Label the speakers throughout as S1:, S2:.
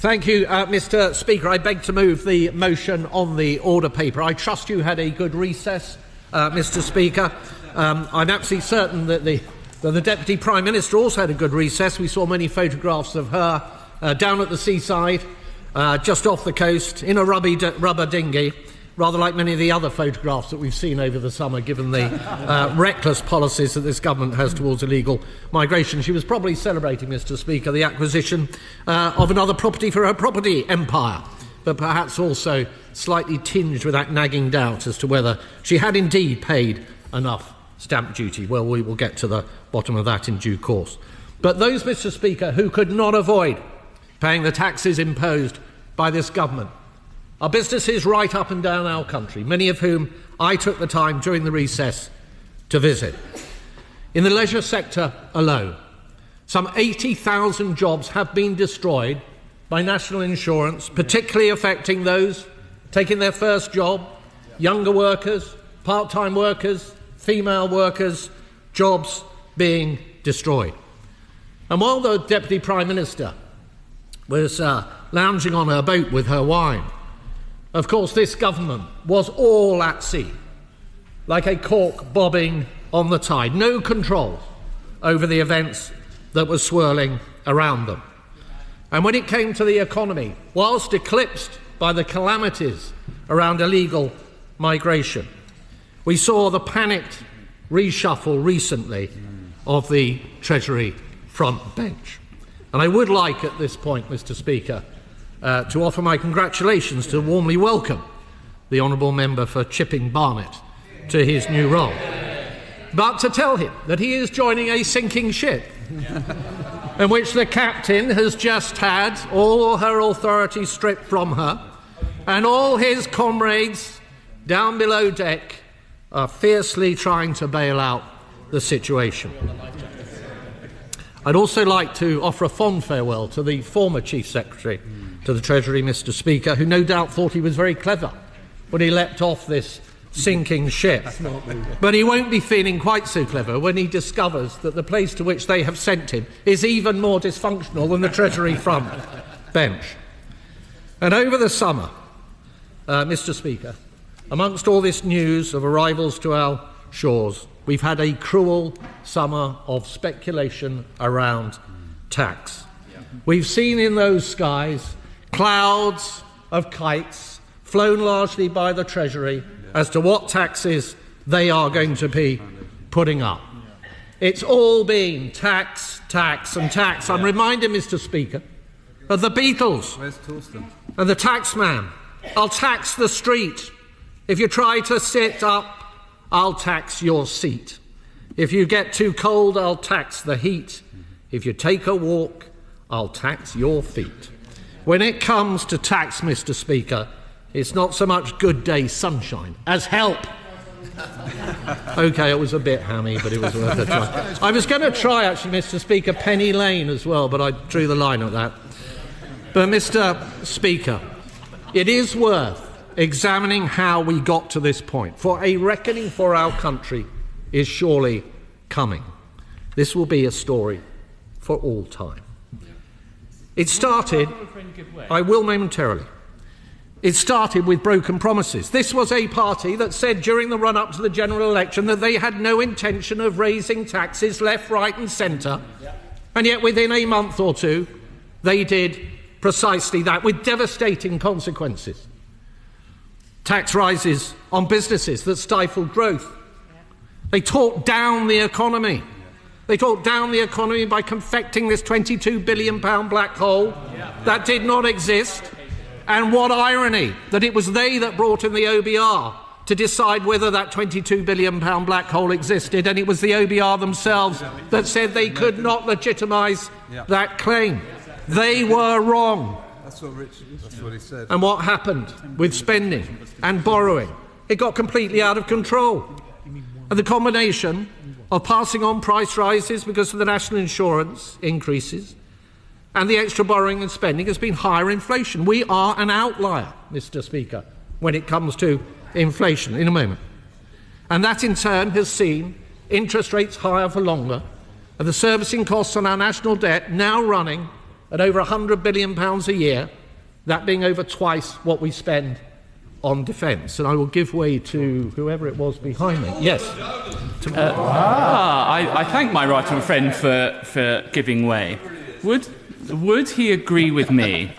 S1: Thank you, Mr. Speaker. I beg to move the motion on the order paper. I trust you had a good recess, Mr. Speaker. I'm absolutely certain that the Deputy Prime Minister also had a good recess. We saw many photographs of her down at the seaside, just off the coast, in a rubber dinghy, rather like many of the other photographs that we've seen over the summer, given the reckless policies that this government has towards illegal migration. She was probably celebrating, Mr. Speaker, the acquisition of another property for her property empire, but perhaps also slightly tinged with that nagging doubt as to whether she had indeed paid enough stamp duty. Well, we will get to the bottom of that in due course. But those, Mr. Speaker, who could not avoid paying the taxes imposed by this government are businesses right up and down our country, many of whom I took the time during the recess to visit. In the leisure sector alone, some 80,000 jobs have been destroyed by national insurance, particularly affecting those taking their first job, younger workers, part-time workers, female workers, jobs being destroyed. And while the Deputy Prime Minister was lounging on her boat with her wine, of course, this government was all at sea, like a cork bobbing on the tide, no control over the events that were swirling around them. And when it came to the economy, whilst eclipsed by the calamities around illegal migration, we saw the panicked reshuffle recently of the Treasury front bench. And I would like at this point, Mr. Speaker, to offer my congratulations to warmly welcome the Honourable Member for Chipping Barnet to his new role, but to tell him that he is joining a sinking ship in which the captain has just had all her authority stripped from her, and all his comrades down below deck are fiercely trying to bail out the situation. I'd also like to offer a fond farewell to the former Chief Secretary to the Treasury, Mr. Speaker, who no doubt thought he was very clever when he leapt off this sinking ship. But he won't be feeling quite so clever when he discovers that the place to which they have sent him is even more dysfunctional than the Treasury front bench. And over the summer, Mr. Speaker, amongst all this news of arrivals to our shores, we've had a cruel summer of speculation around tax. We've seen in those skies clouds of kites flown largely by the Treasury as to what taxes they are going to be putting up. It's all been tax, tax and tax. I'm reminded, Mr. Speaker, of the Beatles and the tax man. I'll tax the street. If you try to sit up, I'll tax your seat. If you get too cold, I'll tax the heat. If you take a walk, I'll tax your feet. When it comes to tax, Mr. Speaker, it's not so much good day sunshine as help. OK, it was a bit hammy, but it was worth a try. I was going to try, actually, Mr. Speaker, Penny Lane as well, but I drew the line at that. But, Mr. Speaker, it is worth examining how we got to this point, for a reckoning for our country is surely coming. This will be a story for all time. It started, I will momentarily, it started with broken promises. This was a party that said during the run-up to the general election that they had no intention of raising taxes left, right and centre, and yet within a month or two they did precisely that, with devastating consequences. Tax rises on businesses that stifled growth. They talked down the economy. They talked down the economy by confecting this £22 billion black hole that did not exist. And what irony that it was they that brought in the OBR to decide whether that £22 billion black hole existed, and it was the OBR themselves that said they could not legitimise that claim. They were wrong.
S2: That's what he said.
S1: And what happened with spending and borrowing? It got completely out of control. And the combination of passing on price rises because of the national insurance increases and the extra borrowing and spending has been higher inflation. We are an outlier, Mr. Speaker, when it comes to inflation, in a moment. And that in turn has seen interest rates higher for longer and the servicing costs on our national debt now running at over £100 billion a year, that being over twice what we spend on defence. And I will give way to whoever it was behind me. Yes.
S3: I thank my right honourable friend for giving way. Would he agree with me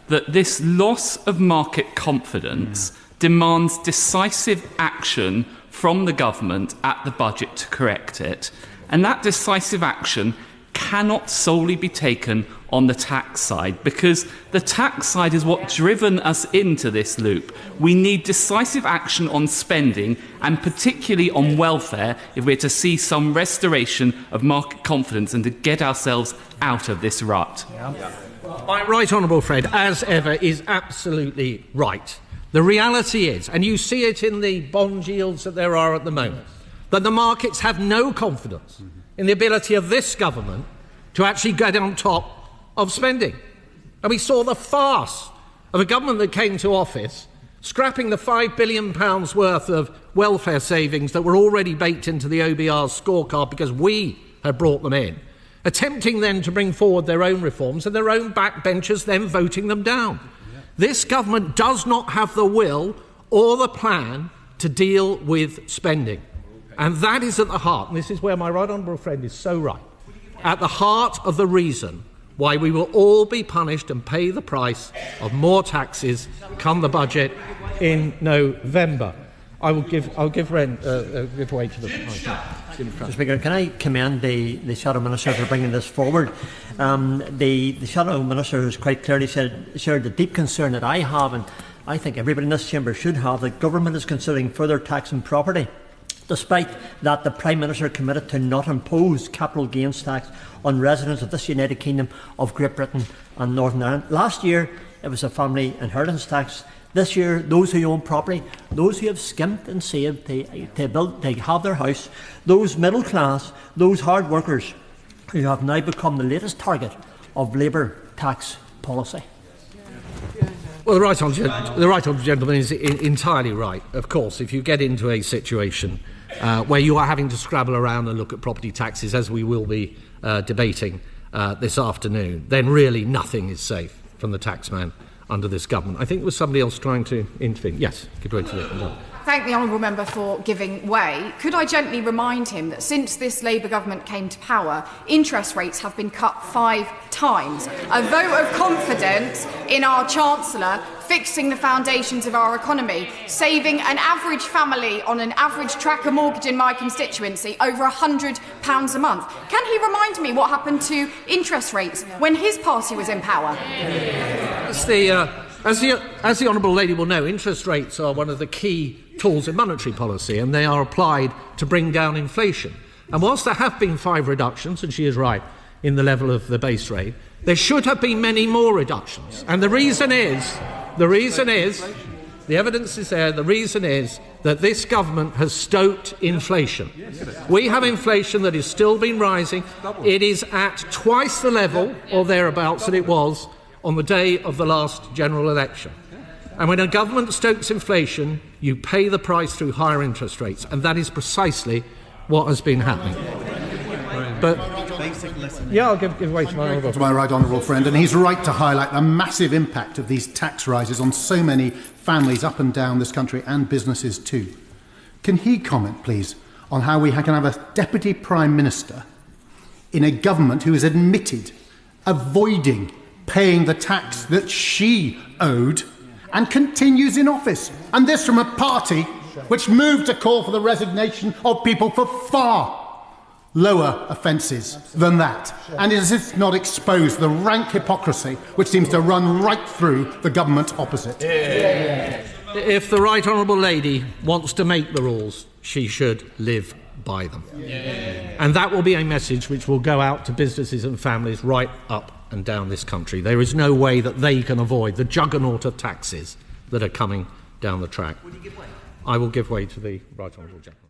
S3: that this loss of market confidence demands decisive action from the government at the budget to correct it, and that decisive action cannot solely be taken on the tax side, because the tax side is what's driven us into this loop. We need decisive action on spending, and particularly on welfare, if we're to see some restoration of market confidence and to get ourselves out of this rut.
S1: My right honourable friend, as ever, is absolutely right. The reality is, and you see it in the bond yields that there are at the moment, that the markets have no confidence in the ability of this government to actually get on top of spending. And we saw the farce of a government that came to office scrapping the £5 billion worth of welfare savings that were already baked into the OBR's scorecard because we had brought them in, attempting then to bring forward their own reforms and their own backbenchers then voting them down. This government does not have the will or the plan to deal with spending. And that is at the heart, and this is where my right honourable friend is so right, at the heart of the reason why we will all be punished and pay the price of more taxes come the budget in November. I'll give way to the
S4: Mr. Speaker, can I commend the Shadow Minister for bringing this forward? The Shadow Minister has quite clearly shared the deep concern that I have, and I think everybody in this chamber should have, that government is considering further taxing property, despite that the Prime Minister committed to not impose capital gains tax on residents of this United Kingdom of Great Britain and Northern Ireland. Last year it was a family inheritance tax. This year, those who own property, those who have skimped and saved to have their house, those middle class, those hard workers who have now become the latest target of Labour tax policy.
S1: Well, the right honourable gentleman is entirely right. Of course, if you get into a situation where you are having to scrabble around and look at property taxes, as we will be debating this afternoon, then really nothing is safe from the taxman under this government. I think there was somebody else trying to intervene. Yes, give way to the
S5: Thank the honourable member for giving way. Could I gently remind him that since this Labour government came to power, interest rates have been cut 5 times. A vote of confidence in our Chancellor, fixing the foundations of our economy, saving an average family on an average tracker mortgage in my constituency over £100 a month. Can he remind me what happened to interest rates when his party was in power?
S1: As the honourable lady will know, interest rates are one of the key tools in monetary policy, and they are applied to bring down inflation. And whilst there have been 5 reductions, and she is right, in the level of the base rate, there should have been many more reductions. And the reason is, the evidence is there, the reason is that this government has stoked inflation. We have inflation that is still been rising. It is at twice the level, or thereabouts, that it was on the day of the last general election. And when a government stokes inflation, you pay the price through higher interest rates, and that is precisely what has been happening. But yeah, I'll give way to
S6: my right honourable friend, and he's right to highlight the massive impact of these tax rises on so many families up and down this country, and businesses too. Can he comment, please, on how we can have a Deputy Prime Minister in a government who has admitted avoiding paying the tax that she owed and continues in office, and this from a party which moved to call for the resignation of people for far lower offences than that, and is if not exposed the rank hypocrisy which seems to run right through the government opposite.
S1: If the right honourable lady wants to make the rules, she should live by them. And that will be a message which will go out to businesses and families right up and down this country. There is no way that they can avoid the juggernaut of taxes that are coming down the track. I will give way to the right honourable gentleman.